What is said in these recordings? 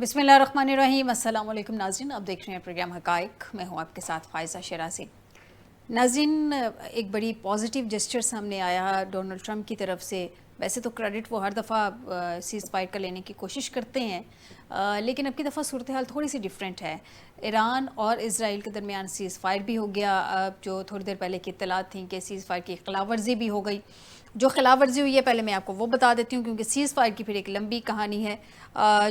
بسم اللہ الرحمن الرحیم۔ السلام علیکم ناظرین، آپ دیکھ رہے ہیں پروگرام حقائق، میں ہوں آپ کے ساتھ فائزہ شیرازی۔ ناظرین، ایک بڑی پازیٹیو جسچر سامنے آیا ڈونلڈ ٹرمپ کی طرف سے۔ ویسے تو کریڈٹ وہ ہر دفعہ سیز فائر کا لینے کی کوشش کرتے ہیں، لیکن اب کی دفعہ صورتحال تھوڑی سی ڈیفرنٹ ہے۔ ایران اور اسرائیل کے درمیان سیز فائر بھی ہو گیا، اب جو تھوڑی دیر پہلے کی اطلاعات تھیں کہ سیز فائر کی خلاف ورزی بھی ہو گئی۔ جو خلاف ورزی ہوئی ہے پہلے میں آپ کو وہ بتا دیتی ہوں، کیونکہ سیز فائر کی پھر ایک لمبی کہانی ہے۔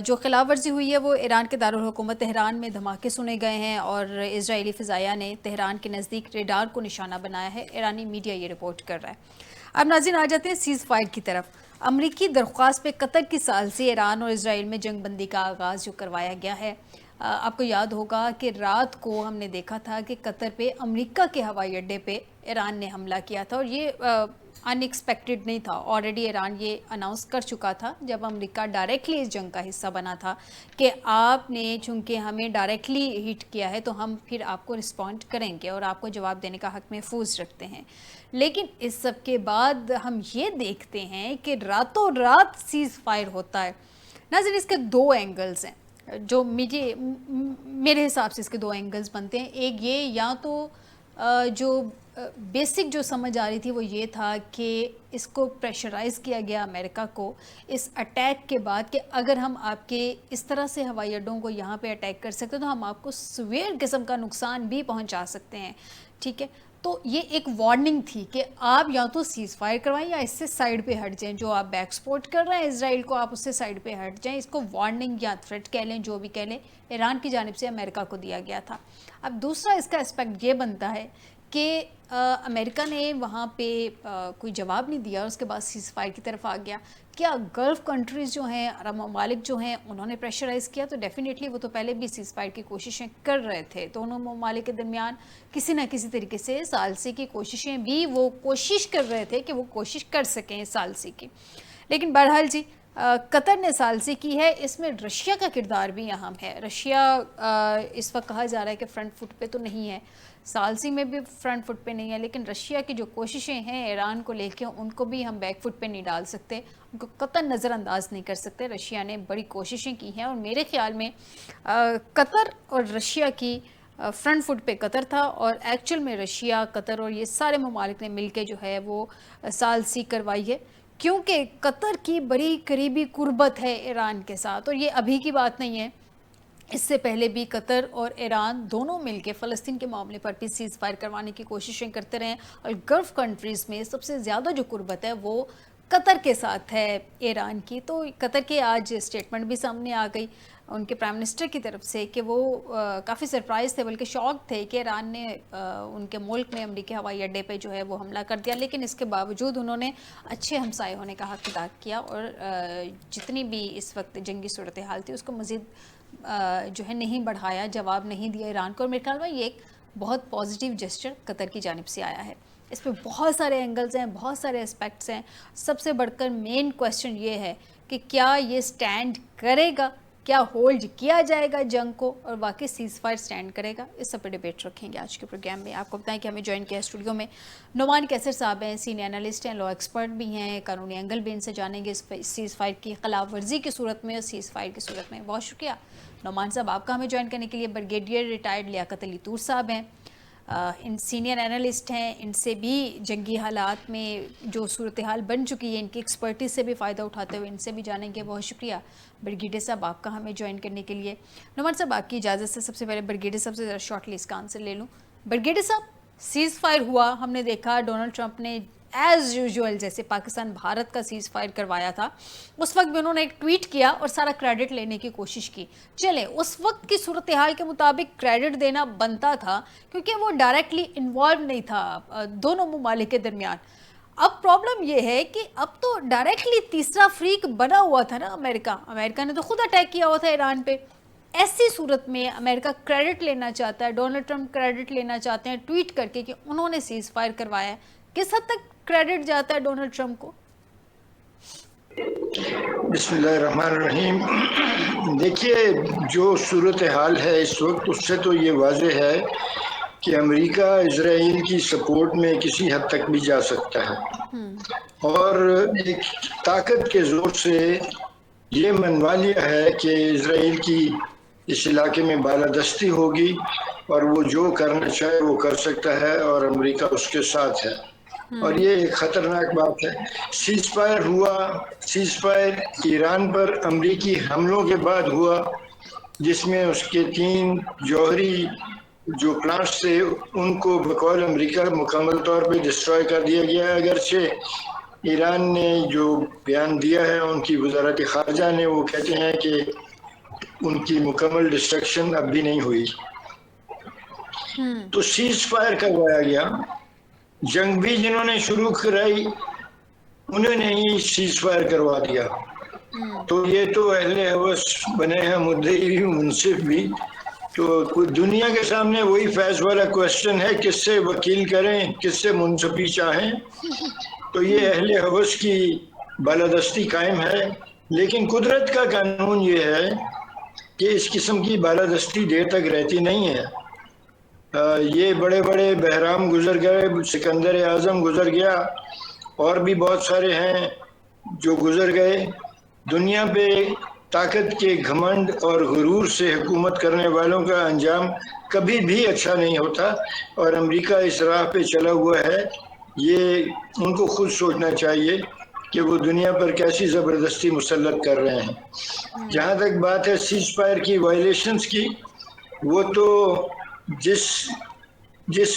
جو خلاف ورزی ہوئی ہے وہ ایران کے دارالحکومت تہران میں دھماکے سنے گئے ہیں اور اسرائیلی فضائیہ نے تہران کے نزدیک ریڈار کو نشانہ بنایا ہے، ایرانی میڈیا یہ رپورٹ کر رہا ہے۔ اب ناظرین آ جاتے ہیں سیز فائر کی طرف۔ امریکی درخواست پہ قطر کی ثالثی ایران اور اسرائیل میں جنگ بندی کا آغاز جو کروایا گیا ہے۔ آپ کو یاد ہوگا کہ رات کو ہم نے دیکھا تھا کہ قطر پہ امریکہ کے ہوائی اڈے پہ ایران نے حملہ کیا تھا، اور یہ ان ایکسپیکٹڈ نہیں تھا۔ آلریڈی ایران یہ اناؤنس کر چکا تھا جب امریکہ ڈائریکٹلی اس جنگ کا حصہ بنا تھا کہ آپ نے چونکہ ہمیں ڈائریکٹلی ہٹ کیا ہے تو ہم پھر آپ کو رسپونڈ کریں گے اور آپ کو جواب دینے کا حق محفوظ رکھتے ہیں۔ لیکن اس سب کے بعد ہم یہ دیکھتے ہیں کہ راتوں رات سیز فائر ہوتا ہے۔ ناظرین، اس کے دو اینگلز ہیں جو میرے حساب سے اس کے دو اینگلز بنتے ہیں۔ ایک یہ، یا تو جو بیسک جو سمجھ آ رہی تھی وہ یہ تھا کہ اس کو پریشرائز کیا گیا امریکہ کو اس اٹیک کے بعد کہ اگر ہم آپ کے اس طرح سے ہوائی اڈوں کو یہاں پہ اٹیک کر سکتے تو ہم آپ کو سویئر قسم کا نقصان بھی پہنچا سکتے ہیں، ٹھیک ہے۔ تو یہ ایک وارننگ تھی کہ آپ یا تو سیز فائر کروائیں یا اس سے سائیڈ پہ ہٹ جائیں، جو آپ بیک سپورٹ کر رہے ہیں اسرائیل کو آپ اس سے سائیڈ پہ ہٹ جائیں۔ اس کو وارننگ یا تھریٹ کہہ لیں، جو بھی کہہ لیں، ایران کی جانب سے امریکہ کو دیا گیا تھا۔ اب دوسرا اس کا اسپیکٹ یہ بنتا ہے کہ امریکہ نے وہاں پہ کوئی جواب نہیں دیا اور اس کے بعد سیز فائر کی طرف آ گیا۔ کیا گلف کنٹریز جو ہیں، عرب ممالک جو ہیں، انہوں نے پریشرائز کیا؟ تو ڈیفینیٹلی وہ تو پہلے بھی سیز فائر کی کوششیں کر رہے تھے۔ دونوں ممالک کے درمیان کسی نہ کسی طریقے سے ثالثی کی کوششیں بھی وہ کوشش کر رہے تھے کہ وہ کوشش کر سکیں ثالثی کی۔ لیکن بہرحال جی، قطر نے ثالثی کی ہے، اس میں رشیا کا کردار بھی اہم ہے۔ رشیا اس وقت کہا جا رہا ہے کہ فرنٹ فٹ پہ تو نہیں ہے، ثالثی میں بھی فرنٹ فٹ پہ نہیں ہے، لیکن رشیا کی جو کوششیں ہیں ایران کو لے کے ان کو بھی ہم بیک فٹ پہ نہیں ڈال سکتے، ان کو قطعاً نظر انداز نہیں کر سکتے۔ رشیا نے بڑی کوششیں کی ہیں اور میرے خیال میں قطر اور رشیا کی فرنٹ فٹ پہ قطر تھا، اور ایکچول میں رشیا، قطر اور یہ سارے ممالک نے مل کے جو ہے وہ ثالثی کروائی ہے، کیونکہ قطر کی بڑی قریبی قربت ہے ایران کے ساتھ۔ اور یہ ابھی کی بات نہیں ہے، اس سے پہلے بھی قطر اور ایران دونوں مل کے فلسطین کے معاملے پر بھی سیز فائر کروانے کی کوششیں کرتے رہے ہیں، اور گلف کنٹریز میں سب سے زیادہ جو قربت ہے وہ قطر کے ساتھ ہے ایران کی۔ تو قطر کے آج اسٹیٹمنٹ بھی سامنے آ گئی ان کے پرائم منسٹر کی طرف سے کہ وہ کافی سرپرائز تھے، بلکہ شاک تھے کہ ایران نے ان کے ملک میں امریکی ہوائی اڈے پہ جو ہے وہ حملہ کر دیا، لیکن اس کے باوجود انہوں نے اچھے ہمسائے ہونے کا حق ادا کیا اور جتنی بھی اس وقت جنگی صورتحال تھی اس کو مزید جو ہے نہیں بڑھایا، جواب نہیں دیا ایران کو۔ اور میرے خیال میں یہ ایک بہت پازیٹیو جسچر قطر کی جانب سے آیا ہے۔ اس پہ بہت سارے اینگلز ہیں، بہت سارے اسپیکٹس ہیں۔ سب سے بڑھ کر مین کویسچن یہ ہے کہ کیا یہ سٹینڈ کرے گا، کیا ہولڈ کیا جائے گا جنگ کو، اور واقعی سیز فائر سٹینڈ کرے گا؟ اس سب پہ ڈیبیٹ رکھیں گے آج کے پروگرام میں۔ آپ کو بتائیں کہ ہمیں جوائن کیا اسٹوڈیو میں نعمان کیسر صاحب ہیں، سینئر انالسٹ ہیں، لا ایکسپرٹ بھی ہیں، قانونی اینگل بھی ان سے جانیں گے اس سیز فائر کی خلاف ورزی کی صورت میں اور سیز فائر کی صورت میں۔ بہت شکریہ نعمان صاحب آپ کا ہمیں جوائن کرنے کے لیے۔ بریگیڈیئر ریٹائرڈ لیاقت علی طور صاحب ہیں، ان سینئر انالسٹ ہیں، ان سے بھی جنگی حالات میں جو صورتحال بن چکی ہے ان کی ایکسپرٹیز سے بھی فائدہ اٹھاتے ہوئے ان سے بھی جانیں گے۔ بہت شکریہ بریگیڈیئر صاحب آپ کا ہمیں جوائن کرنے کے لیے۔ نعمان صاحب آپ کی اجازت سے سب سے پہلے بریگیڈیئر صاحب سے ذرا شارٹلی اس کا آنسر لے لوں۔ بریگیڈیئر صاحب، سیز فائر ہوا، ہم نے دیکھا ڈونلڈ ٹرمپ نے ایز یوزول جیسے پاکستان بھارت کا سیز فائر کروایا تھا، اس وقت بھی انہوں نے ایک ٹویٹ کیا اور سارا کریڈٹ لینے کی کوشش کی۔ چلیں، اس وقت کی صورتحال کے مطابق کریڈٹ دینا بنتا تھا کیونکہ وہ ڈائریکٹلی انوالو نہیں تھا دونوں ممالک کے درمیان۔ اب پرابلم یہ ہے کہ اب تو ڈائریکٹلی تیسرا فریق بنا ہوا تھا نا امریکہ نے تو خود اٹیک کیا ہوا تھا ایران پہ۔ ایسی صورت میں امریکہ کریڈٹ لینا چاہتا ہے، ڈونلڈ ٹرمپ کریڈٹ لینا چاہتے ہیں ٹویٹ کر کے کہ انہوں نے سیز فائر کروایا ہے۔ کس حد تک کریڈٹ جاتا ہے ڈونلڈ ٹرمپ کو؟ بسم اللہ الرحمن الرحیم۔ دیکھیے، جو صورتحال ہے اس وقت اس سے تو یہ واضح ہے کہ امریکہ اسرائیل کی سپورٹ میں کسی حد تک بھی جا سکتا ہے، اور ایک طاقت کے زور سے یہ منوا لیا ہے کہ اسرائیل کی اس علاقے میں بالادستی ہوگی اور وہ جو کرنا چاہے وہ کر سکتا ہے اور امریکہ اس کے ساتھ ہے، اور یہ ایک خطرناک بات ہے۔ سیز فائر ہوا، سیز فائر ایران پر امریکی حملوں کے بعد ہوا، جس میں اس کے 3 جوہری جو پلانٹس تھے ان کو بقول امریکہ مکمل طور پہ ڈسٹروائے کر دیا گیا ہے، اگرچہ ایران نے جو بیان دیا ہے ان کی وزارت خارجہ نے، وہ کہتے ہیں کہ ان کی مکمل ڈسٹرکشن اب بھی نہیں ہوئی۔ تو سیز فائر کروایا گیا، جنگ بھی جنہوں نے شروع کرائی انہوں نے ہی سیز فائر کروا دیا، تو یہ تو اہل ہوس بنے ہیں، مدعی بھی منصف بھی۔ تو دنیا کے سامنے وہی فیض والا کوشچن ہے، کس سے وکیل کریں، کس سے منصفی چاہیں۔ تو یہ اہل ہوس کی بالادستی قائم ہے، لیکن قدرت کا قانون یہ ہے کہ اس قسم کی بالادستی دیر تک رہتی نہیں ہے۔ یہ بڑے بڑے بحرام گزر گئے، سکندر اعظم گزر گیا، اور بھی بہت سارے ہیں جو گزر گئے۔ دنیا پہ طاقت کے گھمنڈ اور غرور سے حکومت کرنے والوں کا انجام کبھی بھی اچھا نہیں ہوتا، اور امریکہ اس راہ پہ چلا ہوا ہے۔ یہ ان کو خود سوچنا چاہیے کہ وہ دنیا پر کیسی زبردستی مسلط کر رہے ہیں۔ جہاں تک بات ہے سیز فائر کی وائلیشنز کی، وہ تو جس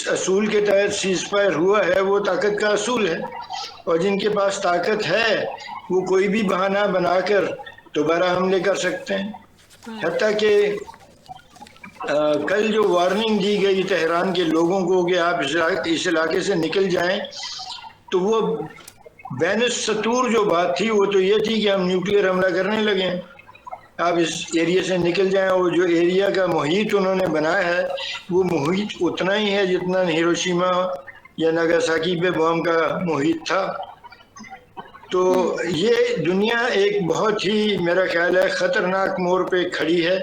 اصول کے تحت سیز فائر ہوا ہے وہ طاقت کا اصول ہے، اور جن کے پاس طاقت ہے وہ کوئی بھی بہانہ بنا کر دوبارہ حملے کر سکتے ہیں۔ حتیٰ کہ کل جو وارننگ دی گئی تہران کے لوگوں کو کہ آپ اس علاقے سے نکل جائیں، تو وہ بین السطور جو بات تھی وہ تو یہ تھی کہ ہم نیوکلیئر حملہ کرنے لگے ہیں، آپ اس ایریا سے نکل جائیں۔ اور جو ایریا کا محیط انہوں نے بنایا ہے وہ محیط اتنا ہی ہے جتنا ہیروشیما یا ناگاساکی پہ بم کا محیط تھا۔ تو یہ دنیا ایک بہت ہی میرا خیال ہے خطرناک موڑ پہ کھڑی ہے۔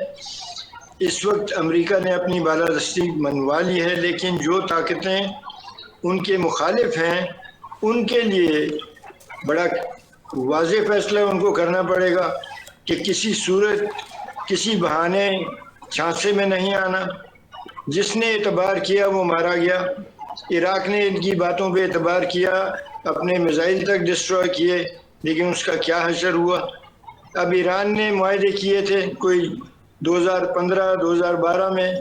اس وقت امریکہ نے اپنی بالادستی منوا لی ہے، لیکن جو طاقتیں ان کے مخالف ہیں ان کے لیے بڑا واضح فیصلہ ان کو کرنا پڑے گا کہ کسی صورت کسی بہانے چھانسے میں نہیں آنا۔ جس نے اعتبار کیا وہ مارا گیا۔ عراق نے ان کی باتوں پہ اعتبار کیا، اپنے میزائل تک ڈسٹروائے کیے، لیکن اس کا کیا حشر ہوا۔ اب ایران نے معاہدے کیے تھے کوئی 2015 2012 میں،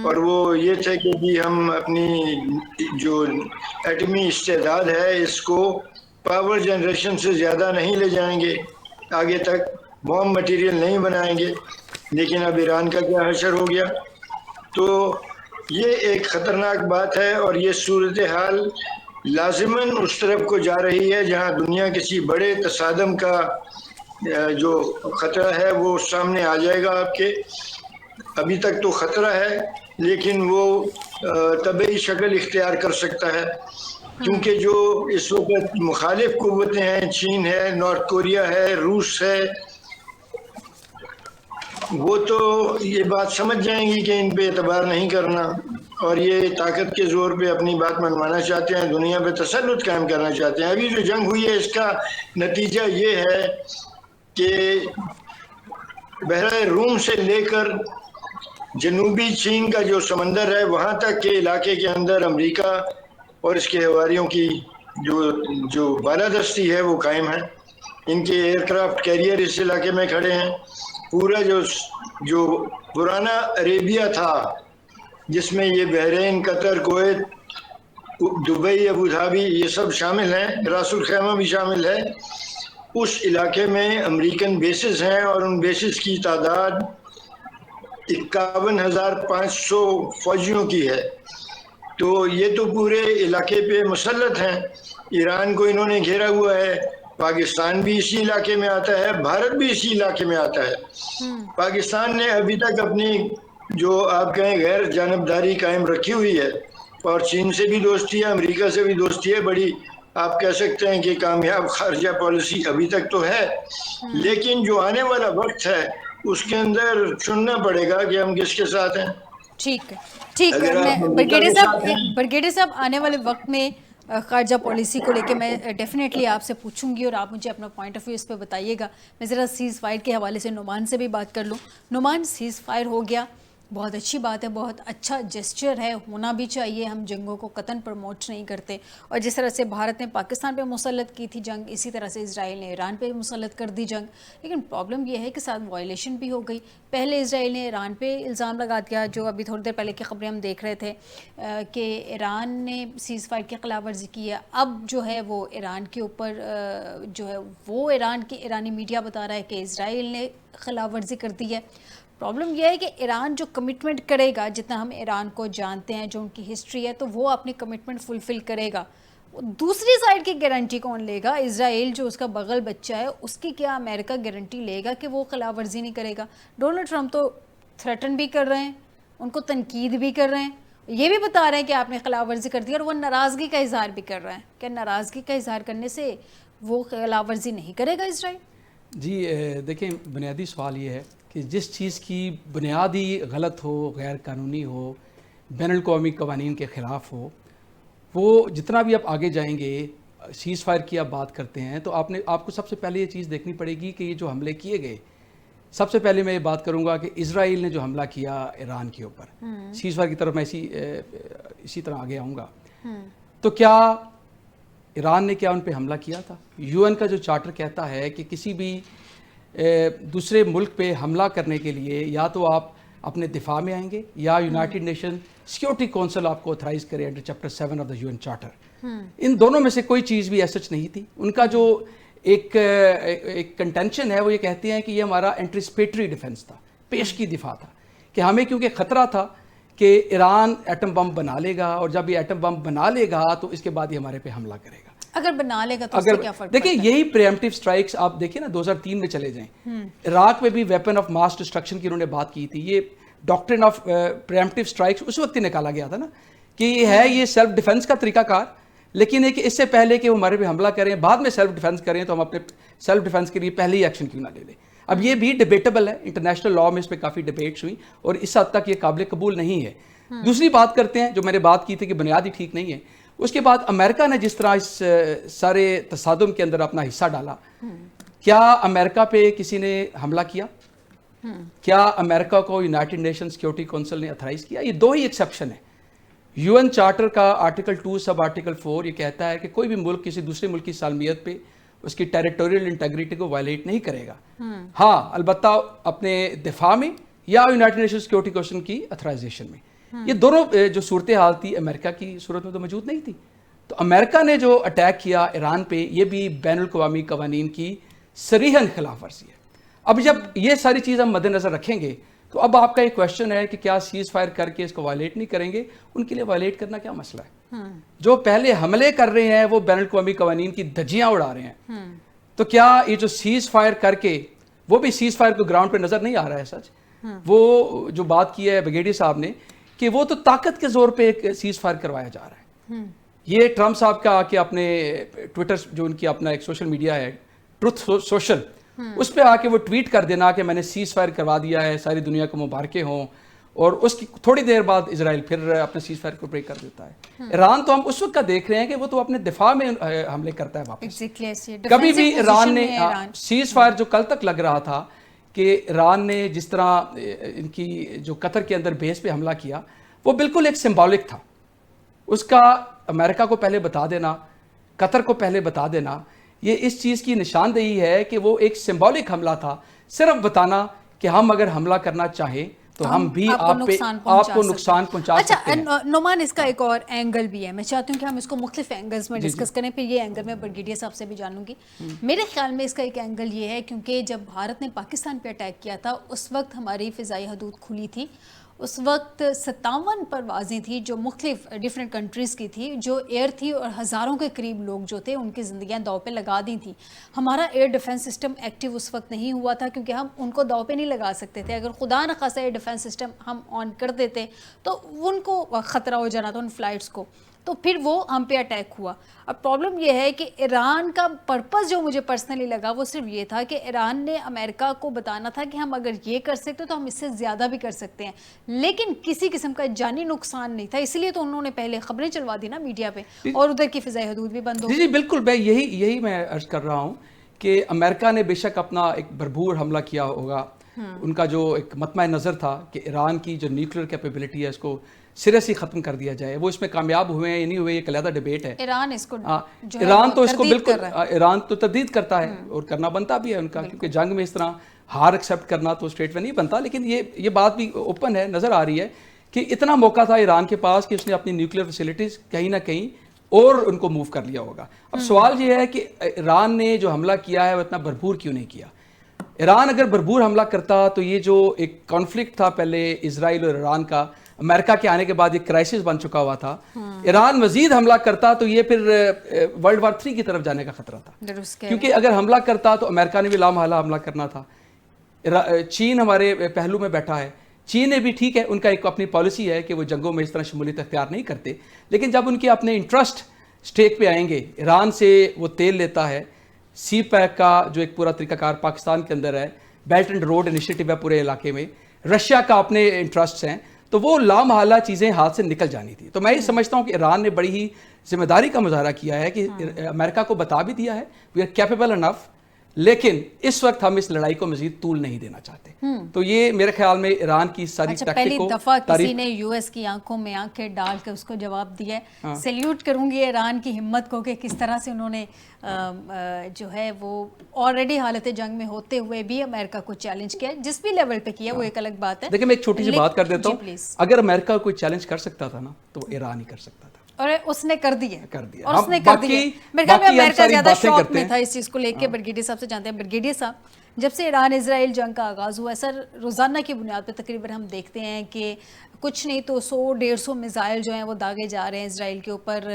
اور وہ یہ تھے کہ بھی ہم اپنی جو ایٹمی استعداد ہے اس کو پاور جنریشن سے زیادہ نہیں لے جائیں گے، آگے تک بوم مٹیریل نہیں بنائیں گے، لیکن اب ایران کا کیا حشر ہو گیا۔ تو یہ ایک خطرناک بات ہے، اور یہ صورتحال لازماً اس طرف کو جا رہی ہے جہاں دنیا کسی بڑے تصادم کا جو خطرہ ہے وہ سامنے آ جائے گا آپ کے۔ ابھی تک تو خطرہ ہے لیکن وہ طبعی شکل اختیار کر سکتا ہے، کیونکہ جو اس وقت مخالف قوتیں ہیں، چین ہے، نارتھ کوریا ہے، روس ہے، وہ تو یہ بات سمجھ جائیں گی کہ ان پہ اعتبار نہیں کرنا، اور یہ طاقت کے زور پہ اپنی بات منوانا چاہتے ہیں، دنیا پہ تسلط قائم کرنا چاہتے ہیں۔ ابھی جو جنگ ہوئی ہے اس کا نتیجہ یہ ہے کہ بحیرہ روم سے لے کر جنوبی چین کا جو سمندر ہے وہاں تک کے علاقے کے اندر امریکہ اور اس کے حواریوں کی جو بالادستی ہے وہ قائم ہے۔ ان کے ایئر کرافٹ کیریئر اس علاقے میں کھڑے ہیں۔ پورا جو پرانا عربیہ تھا جس میں یہ بحرین، قطر، کویت، دبئی، ابوظہبی یہ سب شامل ہیں، راس الخیمہ بھی شامل ہے، اس علاقے میں امریکن بیسز ہیں، اور ان بیسز کی تعداد 51,500 فوجیوں کی ہے۔ تو یہ تو پورے علاقے پہ مسلط ہیں۔ ایران کو انہوں نے گھیرا ہوا ہے، پاکستان بھی اسی علاقے میں آتا ہے، بھارت بھی اسی علاقے میں آتا ہے۔ پاکستان نے ابھی تک اپنی جو آپ کہیں غیر جانبداری قائم رکھی ہوئی ہے، اور چین سے بھی دوستی ہے، امریکہ سے بھی دوستی ہے، بڑی آپ کہہ سکتے ہیں کہ کامیاب خارجہ پالیسی ابھی تک تو ہے، لیکن جو آنے والا وقت ہے اس کے اندر چننا پڑے گا کہ ہم کس کے ساتھ ہیں۔ ٹھیک ہے، ٹھیک ہے، اگر میں آپ امریکہ برگیڈیئر کے ساتھ ہیں، صاحب آنے والے وقت میں خارجہ پالیسی کو لے کے میں ڈیفینیٹلی آپ سے پوچھوں گی اور آپ مجھے اپنا پوائنٹ آف ویو اس پہ بتائیے گا. میں ذرا سیز فائر کے حوالے سے نعمان سے بھی بات کر لوں. نعمان، سیز فائر ہو گیا، بہت اچھی بات ہے، بہت اچھا جسچر ہے، ہونا بھی چاہیے. ہم جنگوں کو قطعاً پروموٹ نہیں کرتے، اور جس طرح سے بھارت نے پاکستان پہ مسلط کی تھی جنگ، اسی طرح سے اسرائیل نے ایران پہ مسلط کر دی جنگ. لیکن پرابلم یہ ہے کہ ساتھ وائلیشن بھی ہو گئی. پہلے اسرائیل نے ایران پہ الزام لگا دیا، جو ابھی تھوڑی دیر پہلے کی خبریں ہم دیکھ رہے تھے کہ ایران نے سیز فائر کی خلاف ورزی کی ہے. اب جو ہے وہ ایران کے اوپر جو ہے وہ ایرانی میڈیا بتا رہا ہے کہ اسرائیل نے خلاف ورزی کر دی ہے. پرابلم یہ ہے کہ ایران جو کمٹمنٹ کرے گا، جتنا ہم ایران کو جانتے ہیں، جو ان کی ہسٹری ہے، تو وہ اپنی کمٹمنٹ فلفل کرے گا. دوسری سائڈ کی گارنٹی کون لے گا؟ اسرائیل جو اس کا بغل بچہ ہے، اس کی کیا امریکہ گارنٹی لے گا کہ وہ خلاف ورزی نہیں کرے گا؟ ڈونلڈ ٹرمپ تو تھریٹن بھی کر رہے ہیں، ان کو تنقید بھی کر رہے ہیں، یہ بھی بتا رہے ہیں کہ آپ نے خلاف ورزی کر دی، اور وہ ناراضگی کا اظہار بھی کر رہے ہیں کہ ناراضگی کا اظہار کرنے سے وہ خلاف ورزی نہیں کرے گا اسرائیل. جی دیکھیں، بنیادی سوال یہ ہے کہ جس چیز کی بنیادی غلط ہو، غیر قانونی ہو، بین الاقوامی قوانین کے خلاف ہو، وہ جتنا بھی آپ آگے جائیں گے، سیز فائر کی آپ بات کرتے ہیں، تو آپ کو سب سے پہلے یہ چیز دیکھنی پڑے گی کہ یہ جو حملے کیے گئے، سب سے پہلے میں یہ بات کروں گا کہ اسرائیل نے جو حملہ کیا ایران کے اوپر، سیز فائر کی طرف میں اسی طرح آگے آؤں گا. تو کیا ایران نے کیا ان پہ حملہ کیا تھا؟ یو این کا جو چارٹر کہتا ہے کہ کسی بھی دوسرے ملک پہ حملہ کرنے کے لیے یا تو آپ اپنے دفاع میں آئیں گے یا یونائٹڈ نیشن سیکورٹی کونسل آپ کو آتھرائز کرے under chapter 7 of the U N charter. ان دونوں میں سے کوئی چیز بھی ایسا نہیں تھی. ان کا جو ایک کنٹینشن ہے وہ یہ کہتے ہیں کہ یہ ہمارا اینٹیسپیٹری ڈیفنس تھا، پیش کی دفاع تھا، کہ ہمیں کیونکہ خطرہ تھا کہ ایران ایٹم بم بنا لے گا، اور جب یہ ایٹم بم بنا لے گا تو اس کے بعد یہ ہمارے پہ حملہ کرے گا. اگر بنا لے گا تو اس سے کیا فرق؟ دیکھیں، یہی پریمپٹیو سٹرائکس آپ دیکھیں نا، 2003 میں چلے جائیں، عراق میں بھی ویپن آف ماس ڈسٹرکشن کی انہوں نے بات کی تھی. یہ ڈاکٹرن آف پریمپٹیو سٹرائکس اس وقت ہی نکالا گیا تھا نا، کہ یہ ہے یہ سیلف ڈیفنس کا طریقہ کار، لیکن ہے کہ اس سے پہلے کہ وہ ہمارے پہ حملہ کریں، بعد میں سیلف ڈیفنس کریں، تو ہم اپنے سیلف ڈیفنس کے لیے پہلے ہی ایکشن کیوں نہ لے لیں. اب یہ بھی ڈیبیٹیبل ہے، انٹرنیشنل لاء میں اس پہ کافی ڈیبیٹس ہوئی، اور اس حد تک یہ قابل قبول نہیں ہے. دوسری بات کرتے ہیں جو میں نے بات کی تھی کہ بنیادی ٹھیک نہیں ہے. اس کے بعد امریکہ نے جس طرح اس سارے تصادم کے اندر اپنا حصہ ڈالا، کیا امریکہ پہ کسی نے حملہ کیا؟ کیا امریکہ کو یونائٹڈ نیشن سیکورٹی کونسل نے اتھرائز کیا؟ یہ دو ہی ایکسیپشن ہیں. یو این چارٹر کا آرٹیکل 2 سب آرٹیکل 4 یہ کہتا ہے کہ کوئی بھی ملک کسی دوسرے ملک کی سالمیت پہ اس کی ٹیریٹوریل انٹیگریٹی کو وائلیٹ نہیں کرے گا. ہاں، البتہ اپنے دفاع میں یا یونائٹڈ نیشن سیکورٹی کونسل کی اتھرائزیشن میں. یہ دونوں جو صورتحال تھی امریکہ کی صورت میں تو موجود نہیں تھی. تو امریکہ نے جو اٹیک کیا ایران پہ، یہ بھی بین الاقوامی قوانین کی صریحاً خلاف ورزی ہے. اب جب یہ ساری چیز ہم مد نظر رکھیں گے تو اب آپ کا ایک کویشچن ہے کہ کیا سیز فائر کر کے اس کو وائلیٹ نہیں کریں گے؟ ان کے لیے وائلیٹ کرنا کیا مسئلہ ہے؟ جو پہلے حملے کر رہے ہیں وہ بین الاقوامی قوانین کی دھجیاں اڑا رہے ہیں. تو کیا یہ جو سیز فائر کر کے، وہ بھی سیز فائر کو گراؤنڈ پہ نظر نہیں آ رہا ہے سچ. وہ جو بات کی ہے بریگیڈیئر صاحب نے کہ وہ تو طاقت کے زور پہ ایک سیز فائر کروایا جا رہا ہے. یہ ٹرمپ صاحب کا آ کے اپنے ٹویٹر جو ان کی اپنا ایک سوشل میڈیا ہے ٹروتھ سوشل، اس پہ آ کے وہ ٹویٹ کر دینا کہ میں نے سیز فائر کروا دیا ہے، ساری دنیا کو مبارکیں ہوں، اور اس کی تھوڑی دیر بعد اسرائیل پھر اپنے سیز فائر کو بریک کر دیتا ہے. ایران تو ہم اس وقت کا دیکھ رہے ہیں کہ وہ تو اپنے دفاع میں حملے کرتا ہے واپس. کبھی بھی ایران نے سیز فائر جو کل تک لگ رہا تھا کہ ایران نے جس طرح ان کی جو قطر کے اندر بیس پہ حملہ کیا، وہ بالکل ایک سمبولک تھا. اس کا امریکہ کو پہلے بتا دینا، قطر کو پہلے بتا دینا، یہ اس چیز کی نشاندہی ہے کہ وہ ایک سمبولک حملہ تھا، صرف بتانا کہ ہم اگر حملہ کرنا چاہیں تو ہم بھی آپ کو نقصان پہنچا سکتے ہیں. اچھا نعمان، اس کا ایک اور اینگل بھی ہے، میں چاہتی ہوں کہ ہم اس کو مختلف اینگلز میں ڈسکس کریں، پھر یہ اینگل میں بریگیڈیئر صاحب سے بھی جانوں گی. میرے خیال میں اس کا ایک اینگل یہ ہے کیونکہ جب بھارت نے پاکستان پہ اٹیک کیا تھا اس وقت ہماری فضائی حدود کھلی تھی. اس وقت 57 پروازیں تھیں جو مختلف ڈیفرنٹ کنٹریز کی تھی، جو ایئر تھی، اور ہزاروں کے قریب لوگ جو تھے ان کی زندگیاں داؤ پہ لگا دی تھیں. ہمارا ایئر ڈیفنس سسٹم ایکٹیو اس وقت نہیں ہوا تھا کیونکہ ہم ان کو داؤ پہ نہیں لگا سکتے تھے. اگر خدا نہ خاصا ایئر ڈیفنس سسٹم ہم آن کر دیتے تو ان کو خطرہ ہو جانا تھا ان فلائٹس کو. تو پھر وہ ہم پہ اٹیک ہوا. اب پرابلم یہ ہے کہ ایران کا پرپز جو مجھے پرسنلی لگا وہ صرف یہ تھا کہ ایران نے امریکہ کو بتانا تھا کہ ہم اگر یہ کر سکتے تو ہم اس سے زیادہ بھی کر سکتے ہیں, لیکن کسی قسم کا جانی نقصان نہیں تھا, اس لیے تو انہوں نے پہلے خبریں چلوا دی نا میڈیا پہ, اور ادھر کی فضائی حدود بھی بند ہو. جی بالکل, میں یہی میں عرض کر رہا ہوں کہ امریکہ نے بے شک اپنا ایک بھرپور حملہ کیا ہوگا. ان کا جو ایک مطمع نظر تھا کہ ایران کی جو نیوکلیر کیپیبلٹی ہے اس کو سرے سے ختم کر دیا جائے, وہ اس میں کامیاب ہوئے ہیں یا نہیں ہوئے یہ علیحدہ ڈیبیٹ ہے. ایران اس کو ایران تو اس کو بالکل, ایران تو تردید کرتا ہے اور کرنا بنتا بھی ہے ان کا, کیونکہ جنگ میں اس طرح ہار ایکسیپٹ کرنا تو اسٹریٹ میں نہیں بنتا. لیکن یہ بات بھی اوپن ہے, نظر آ رہی ہے کہ اتنا موقع تھا ایران کے پاس کہ اس نے اپنی نیوکلیر فیسلٹیز کہیں نہ کہیں اور ان کو موو کر لیا ہوگا. اب سوال یہ ہے کہ ایران نے جو حملہ کیا ہے وہ اتنا بھرپور کیوں نہیں کیا. ایران اگر بھرپور حملہ کرتا تو یہ جو ایک کانفلکٹ تھا پہلے اسرائیل اور ایران کا, امریکہ کے آنے کے بعد ایک کرائسس بن چکا ہوا تھا, ایران مزید حملہ کرتا تو یہ پھر ورلڈ وار 3 کی طرف جانے کا خطرہ تھا. کیونکہ اگر حملہ کرتا تو امریکہ نے بھی لامحالہ حملہ کرنا تھا. چین ہمارے پہلو میں بیٹھا ہے, چین نے بھی ٹھیک ہے ان کا ایک اپنی پالیسی ہے کہ وہ جنگوں میں اس طرح شمولیت اختیار نہیں کرتے, لیکن جب ان کے اپنے انٹرسٹ سٹیک پہ آئیں گے, ایران سے وہ تیل لیتا ہے, سی پیک کا جو ایک پورا طریقہ کار پاکستان کے اندر ہے, بیلٹ اینڈ روڈ انیشیٹو ہے پورے علاقے میں, رشیا کا اپنے انٹرسٹس ہیں, تو وہ لامحالہ چیزیں ہاتھ سے نکل جانی تھی. تو میں یہ سمجھتا ہوں کہ ایران نے بڑی ہی ذمہ داری کا مظاہرہ کیا ہے کہ امریکہ کو بتا بھی دیا ہے وی آر کیپیبل انف, لیکن اس وقت ہم اس لڑائی کو مزید طول نہیں دینا چاہتے. تو یہ میرے خیال میں ایران کی ساری پہلی دفعہ کسی نے یو ایس کی آنکھوں میں آنکھیں ڈال کے اس کو جواب دیا ہے. سیلیوٹ کروں گی ایران کی ہمت کو کہ کس طرح سے انہوں نے جو ہے وہ آلریڈی حالت جنگ میں ہوتے ہوئے بھی امریکہ کو چیلنج کیا, جس بھی لیول پہ کیا وہ ایک الگ بات ہے. دیکھیں میں ایک چھوٹی سی بات کر دیتا ہوں, اگر امریکہ کوئی چیلنج کر سکتا تھا نا تو ایران ہی کر سکتا تھا, اور اس نے کر دیا. اور اس نے کر دیا. میرے خیال میں امریکہ زیادہ شوق میں تھا اس چیز کو لے کے. برگیڈیئر صاحب سے جانتے ہیں. برگیڈیئر صاحب, جب سے ایران اسرائیل جنگ کا آغاز ہوا ہے سر, روزانہ کی بنیاد پہ تقریباً ہم دیکھتے ہیں کہ کچھ نہیں تو 100-150 میزائل جو ہیں وہ داغے جا رہے ہیں اسرائیل کے اوپر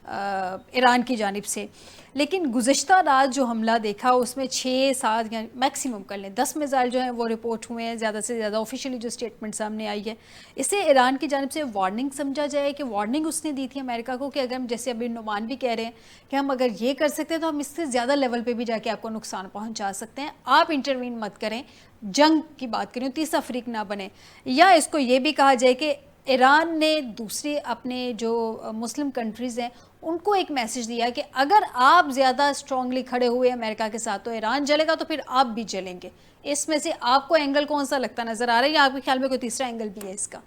ایران کی جانب سے. لیکن گزشتہ رات جو حملہ دیکھا اس میں 6-7 یا میکسیمم کر لیں 10 میزائل جو ہیں وہ رپورٹ ہوئے ہیں, زیادہ سے زیادہ آفیشیلی جو اسٹیٹمنٹ سامنے آئی ہے. اسے ایران کی جانب سے وارننگ سمجھا جائے کہ وارننگ اس نے دی تھی امریکہ کو کہ اگر ہم, جیسے ابھی نعمان بھی کہہ رہے ہیں کہ ہم اگر یہ کر سکتے ہیں تو ہم اس سے زیادہ لیول پہ بھی جا کے آپ کو نقصان پہنچا سکتے ہیں, آپ انٹروین مت کریں, جنگ کی بات کریں, تیسرا فریق نہ بنے. یا اس کو یہ بھی کہا جائے کہ ایران نے دوسری اپنے جو مسلم کنٹریز ہیں ان کو ایک میسج دیا کہ اگر آپ زیادہ اسٹرانگلی کھڑے ہوئے امریکہ کے ساتھ تو ایران جلے گا, تو پھر آپ بھی جلیں گے. اس میں سے آپ کو اینگل کون سا لگتا نظر آ رہا ہے, یا آپ کے خیال میں کوئی تیسرا اینگل بھی ہے اس کا؟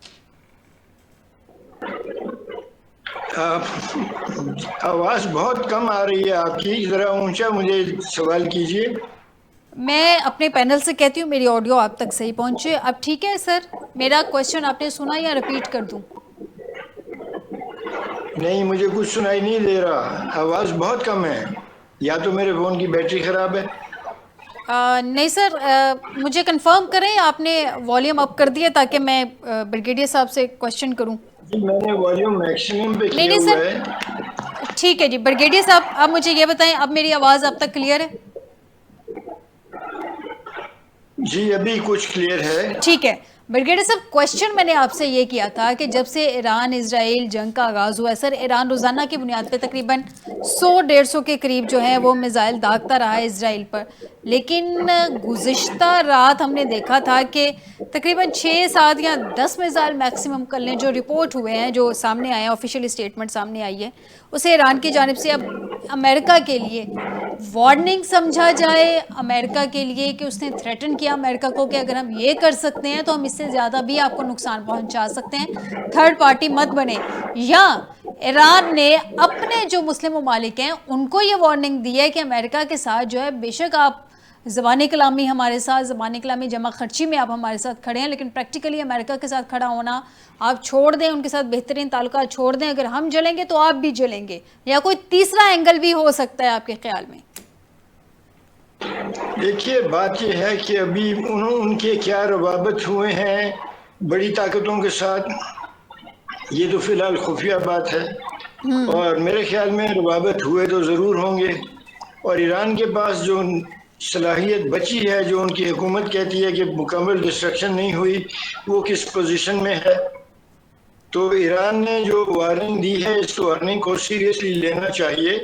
آواز بہت کم آ رہی ہے آپ کی, ذرا اونچا مجھے سوال کیجئے. میں اپنے پینل سے کہتی ہوں میری آڈیو آپ تک صحیح پہنچے. اب ٹھیک ہے سر, میرا کویشچن آپ نے سنا یا ریپیٹ کر دوں؟ نہیں, مجھے کچھ سنائی نہیں دے رہا, آواز بہت کم ہے, یا تو میرے فون کی بیٹری خراب ہے. نہیں سر, مجھے کنفرم کریں آپ نے والیوم اپ کر دیا تاکہ میں بریگیڈیئر صاحب سے کویشچن کروں. میں نے والیوم میکسیمم پہ کیا ہوا ہے. ٹھیک ہے جی. بریگیڈیئر صاحب اب مجھے یہ بتائیں, اب میری آواز اب تک کلیئر ہے؟ جی ابھی کچھ کلیئر ہے. ٹھیک ہے. بریگیڈیئر صاحب کویشچن میں نے آپ سے یہ کیا تھا کہ جب سے ایران اسرائیل جنگ کا آغاز ہوا ہے سر, ایران روزانہ کی بنیاد پہ تقریباً 100-150 کے قریب جو ہے وہ میزائل داغتا رہا ہے اسرائیل پر, لیکن گزشتہ رات ہم نے دیکھا تھا کہ تقریباً 6-7 یا 10 میزائل میکسیمم کر لیں جو رپورٹ ہوئے ہیں, جو سامنے آئے ہیں, آفیشیل اسٹیٹمنٹ سامنے آئی ہے, اسے ایران کی جانب سے اب امریکہ کے لیے وارننگ سمجھا جائے, امریکہ کے لیے کہ اس نے تھریٹن کیا امریکہ کو کہ اگر ہم یہ کر سکتے ہیں تو ہم اس سے زیادہ بھی آپ کو نقصان پہنچا سکتے ہیں, تھرڈ پارٹی مت بنے. یا ایران نے اپنے جو مسلم ممالک ہیں ان کو یہ وارننگ دی ہے کہ امریکہ کے ساتھ جو ہے بے شک آپ زبانی کلامی ہمارے ساتھ, زبانی کلامی جمع خرچی میں آپ ہمارے ساتھ کھڑے ہیں, لیکن پریکٹیکلی امریکہ کے ساتھ کھڑا ہونا آپ چھوڑ دیں, ان کے ساتھ بہترین تعلقات چھوڑ دیں. اگر ہم جلیں گے تو آپ بھی جلیں گے, یا کوئی تیسرا اینگل بھی ہو سکتا ہے آپ کے خیال میں؟ دیکھیے بات یہ ہے کہ ابھی ان کے کیا روابط ہوئے ہیں بڑی طاقتوں کے ساتھ, یہ تو فی الحال خفیہ بات ہے, اور میرے خیال میں روابط ہوئے تو ضرور ہوں گے. اور ایران کے پاس جو صلاحیت بچی ہے, جو ان کی حکومت کہتی ہے کہ مکمل ڈسٹرکشن نہیں ہوئی, وہ کس پوزیشن میں ہے؟ تو ایران نے جو وارننگ دی ہے اس وارننگ کو سیریسلی لینا چاہیے.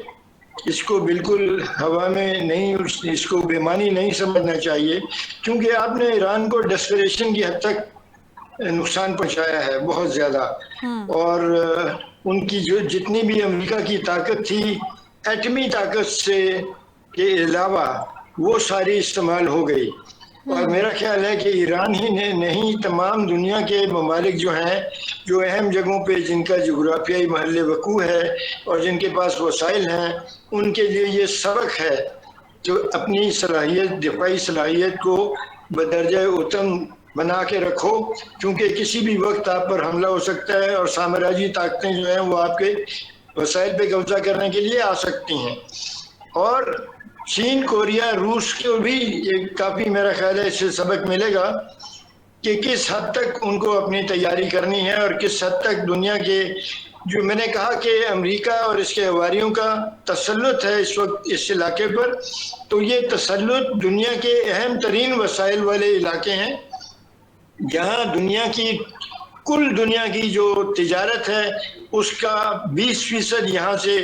اس کو بالکل ہوا میں نہیں, اس کو بے معنی نہیں سمجھنا چاہیے, کیونکہ آپ نے ایران کو ڈیسپریشن کی حد تک نقصان پہنچایا ہے بہت زیادہ. اور ان کی جو جتنی بھی امریکہ کی طاقت تھی ایٹمی طاقت سے کے علاوہ وہ ساری استعمال ہو گئی. اور میرا خیال ہے کہ ایران ہی نے نہیں, تمام دنیا کے ممالک جو ہیں, جو اہم جگہوں پہ جن کا جغرافیائی محل وقوع ہے اور جن کے پاس وسائل ہیں, ان کے لیے یہ سبق ہے جو اپنی صلاحیت, دفاعی صلاحیت کو بدرجہ اتم بنا کے رکھو, کیونکہ کسی بھی وقت آپ پر حملہ ہو سکتا ہے اور سامراجی طاقتیں جو ہیں وہ آپ کے وسائل پہ قبضہ کرنے کے لیے آ سکتی ہیں. اور چین, کوریا, روس کو بھی کافی میرا خیال ہے اس سے سبق ملے گا کہ کس حد تک ان کو اپنی تیاری کرنی ہے اور کس حد تک دنیا کے, جو میں نے کہا کہ امریکہ اور اس کے حواریوں کا تسلط ہے اس وقت اس علاقے پر, تو یہ تسلط دنیا کے اہم ترین وسائل والے علاقے ہیں جہاں دنیا کی جو تجارت ہے اس کا 20% یہاں سے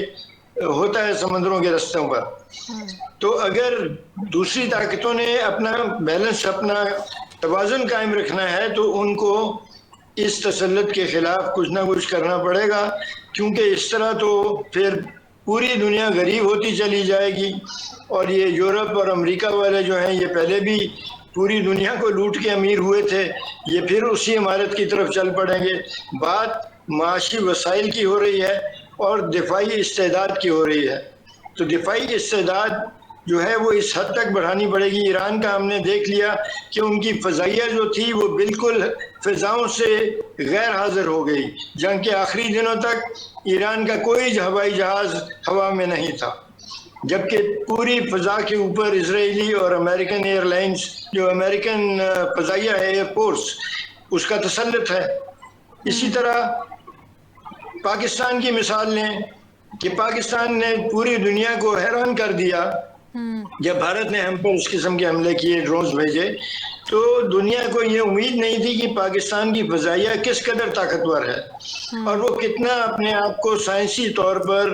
ہوتا ہے سمندروں کے رستوں پر. تو اگر دوسری طاقتوں نے اپنا بیلنس, اپنا توازن قائم رکھنا ہے تو ان کو اس تسلط کے خلاف کچھ نہ کچھ کرنا پڑے گا, کیونکہ اس طرح تو پھر پوری دنیا غریب ہوتی چلی جائے گی. اور یہ یورپ اور امریکہ والے جو ہیں یہ پہلے بھی پوری دنیا کو لوٹ کے امیر ہوئے تھے, یہ پھر اسی عمارت کی طرف چل پڑیں گے. بات معاشی وسائل کی ہو رہی ہے اور دفاعی استعداد کی ہو رہی ہے. تو دفاعی استعداد جو ہے وہ اس حد تک بڑھانی پڑے گی. ایران کا ہم نے دیکھ لیا کہ ان کی فضائیہ جو تھی وہ بالکل فضاؤں سے غیر حاضر ہو گئی. جنگ کے آخری دنوں تک ایران کا کوئی ہوائی جہاز ہوا میں نہیں تھا, جبکہ پوری فضا کے اوپر اسرائیلی اور امریکن ایئر لائنز, جو امریکن فضائیہ ہے ایئر فورس, اس کا تسلط ہے. اسی طرح پاکستان کی مثال لیں کہ پاکستان نے پوری دنیا کو حیران کر دیا جب بھارت نے ہم پر اس قسم کے حملے کیے, ڈرونز بھیجے, تو دنیا کو یہ امید نہیں تھی کہ پاکستان کی فضائیہ کس قدر طاقتور ہے اور وہ کتنا اپنے آپ کو سائنسی طور پر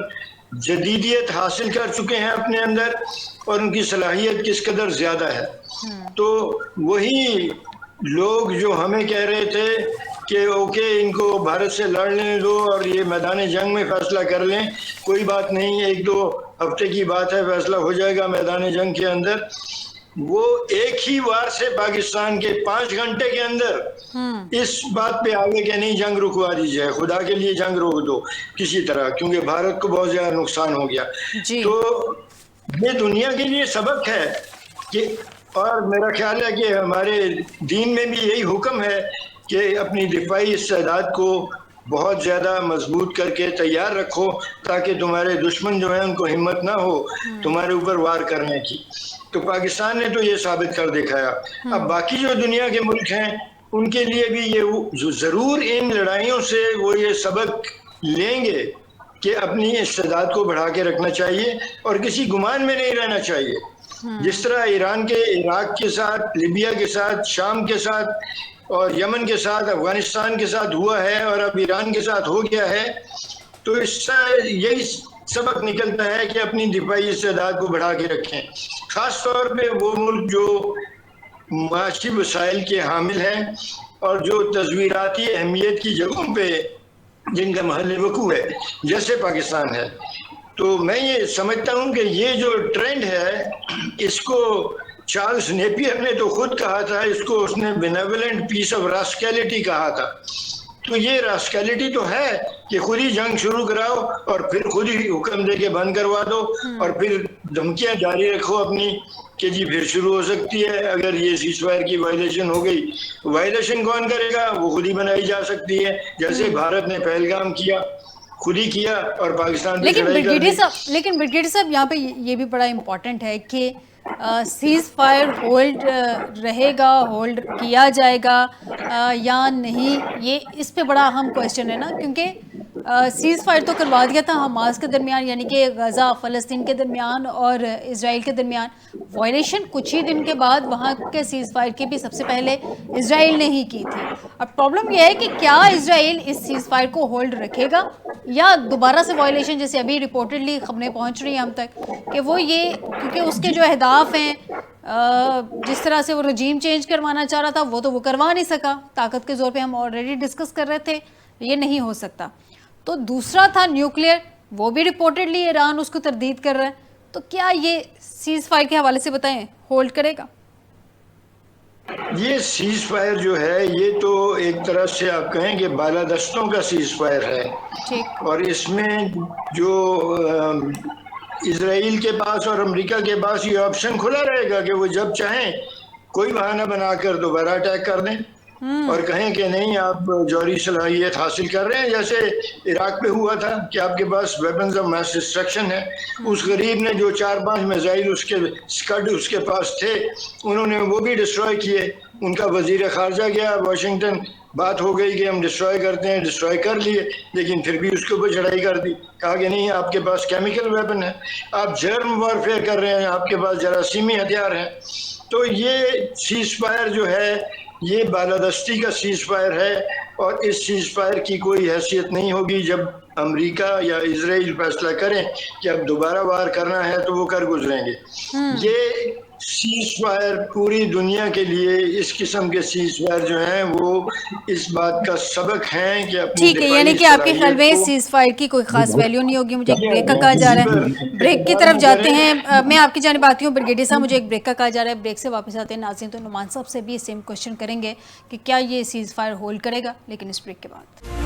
جدیدیت حاصل کر چکے ہیں اپنے اندر, اور ان کی صلاحیت کس قدر زیادہ ہے. تو وہی لوگ جو ہمیں کہہ رہے تھے کہ اوکے ان کو بھارت سے لڑنے دو اور یہ میدان جنگ میں فیصلہ کر لیں, کوئی بات نہیں, 1-2 ہفتے کی بات ہے, فیصلہ ہو جائے گا میدان جنگ کے اندر. وہ ایک ہی وار سے پاکستان کے 5 گھنٹے کے اندر اس بات پہ آگے کہ نہیں جنگ رکوا دی جائے, خدا کے لیے جنگ روک دو کسی طرح, کیونکہ بھارت کو بہت زیادہ نقصان ہو گیا. تو یہ دنیا کے لیے سبق ہے کہ, اور میرا خیال ہے کہ ہمارے دین میں بھی یہی حکم ہے کہ اپنی دفاعی استعداد کو بہت زیادہ مضبوط کر کے تیار رکھو تاکہ تمہارے دشمن جو ہیں ان کو ہمت نہ ہو تمہارے اوپر وار کرنے کی. تو پاکستان نے تو یہ ثابت کر دکھایا. اب باقی جو دنیا کے ملک ہیں ان کے لیے بھی یہ ضرور ان لڑائیوں سے وہ یہ سبق لیں گے کہ اپنی استعداد کو بڑھا کے رکھنا چاہیے اور کسی گمان میں نہیں رہنا چاہیے. جس طرح ایران کے عراق کے ساتھ, لیبیا کے ساتھ, شام کے ساتھ اور یمن کے ساتھ, افغانستان کے ساتھ ہوا ہے اور اب ایران کے ساتھ ہو گیا ہے, تو اس سے یہی سبق نکلتا ہے کہ اپنی دفاعی استعداد کو بڑھا کے رکھیں, خاص طور پہ وہ ملک جو معاشی وسائل کے حامل ہیں اور جو تصویراتی اہمیت کی جگہوں پہ جن کا محل وقوع ہے جیسے پاکستان ہے. تو میں یہ سمجھتا ہوں کہ یہ جو ٹرینڈ ہے اس کو چارلز نیپیئر نے تو خود کہا تھا, اس کو اس نے بینیولنٹ پیس آف راسکیلٹی کہا تھا. تو یہ راسکیلٹی تو ہے کہ خود ہی جنگ شروع کراؤ اور پھر خود ہی حکم دے کے بند کروا دو اور پھر دھمکیاں جاری رکھو اپنی کہ جی پھر شروع ہو سکتی ہے. اگر یہ سیز فائر کی وائلیشن ہو گئی, وائلیشن کون کرے گا, وہ خود ہی بنائی جا سکتی ہے, جیسے بھارت نے پہلگام کیا, خود ہی کیا اور پاکستان پہ چڑھائی کر دی. لیکن بریگیڈیئر صاحب یہاں پہ یہ بھی بڑا امپورٹنٹ ہے کہ سیز فائر ہولڈ رہے گا, ہولڈ کیا جائے گا یا نہیں, یہ اس پہ بڑا اہم کویسچن ہے نا, کیونکہ سیز فائر تو کروا دیا تھا حماس کے درمیان، یعنی کہ غزہ فلسطین کے درمیان اور اسرائیل کے درمیان، وائلیشن کچھ ہی دن کے بعد وہاں کے سیز فائر کی بھی سب سے پہلے اسرائیل نے ہی کی تھی. اب پرابلم یہ ہے کہ کیا اسرائیل اس سیز فائر کو ہولڈ رکھے گا یا دوبارہ سے وائلیشن، جیسے ابھی ریپورٹڈلی خبریں پہنچ رہی ہیں ہم تک کہ وہ یہ، کیونکہ اس کے جو اہداف ہیں جس طرح سے وہ رجیم چینج کروانا چاہ رہا تھا وہ کروا نہیں سکا، طاقت کے زور پہ ہم آلریڈی ڈسکس کر رہے تھے یہ نہیں ہو سکتا. تو دوسرا تھا نیوکلیئر، وہ بھی ریپورٹڈلی ایران اس کو تردید کر رہا ہے. تو کیا یہ سیز فائر کے حوالے سے بتائیں ہولڈ کرے گا؟ یہ سیز فائر جو ہے یہ تو ایک طرح سے آپ کہیں کہ بالادستوں کا سیز فائر ہے، اور اس میں جو اسرائیل کے پاس اور امریکہ کے پاس یہ آپشن کھلا رہے گا کہ وہ جب چاہیں کوئی بہانہ بنا کر دوبارہ اٹیک کر دیں اور کہیں کہ نہیں آپ جوہری صلاحیت حاصل کر رہے ہیں، جیسے عراق پہ ہوا تھا کہ آپ کے پاس ویپنز آف میس ڈسٹرکشن ہے. اس غریب نے جو 4-5 میزائل اس کے سکڈ اس کے پاس تھے انہوں نے وہ بھی ڈسٹروائے کیے. ان کا وزیر خارجہ گیا واشنگٹن، بات ہو گئی کہ ہم ڈسٹروائے کرتے ہیں، ڈسٹروائے کر لیے، لیکن پھر بھی اس کے اوپر چڑھائی کر دی. کہا کہ نہیں آپ کے پاس کیمیکل ویپن ہے، آپ جرم وارفیئر کر رہے ہیں، آپ کے پاس جراثیمی ہتھیار ہیں. تو یہ سیز فائر جو ہے یہ بالادستی کا سیز فائر ہے، اور اس سیز فائر کی کوئی حیثیت نہیں ہوگی جب امریکہ یا اسرائیل فیصلہ کریں کہ اب دوبارہ وار کرنا ہے تو وہ کر گزریں گے. یہ سیز فائر پوری دنیا کے لیے اس قسم کے سیز فائر جو ہیں وہ اس بات کا سبق ہیں کہ اپنی ٹھیک ہے، یعنی کہ آپ کے خیال میں سیز فائر کی کوئی خاص ویلیو نہیں ہوگی. مجھے ایک بریک کا کہا جا رہا ہے، بریک کی طرف جاتے ہیں. میں آپ کی جانب آتی ہوں بریگیڈیئر صاحب، مجھے ایک بریک کا کہا جا رہا ہے، بریک سے واپس آتے ہیں. ناظرین تو نعمان صاحب سے بھی سیم کوشچن کریں گے کہ کیا یہ سیز فائر ہولڈ کرے گا، لیکن اس بریک کے بعد.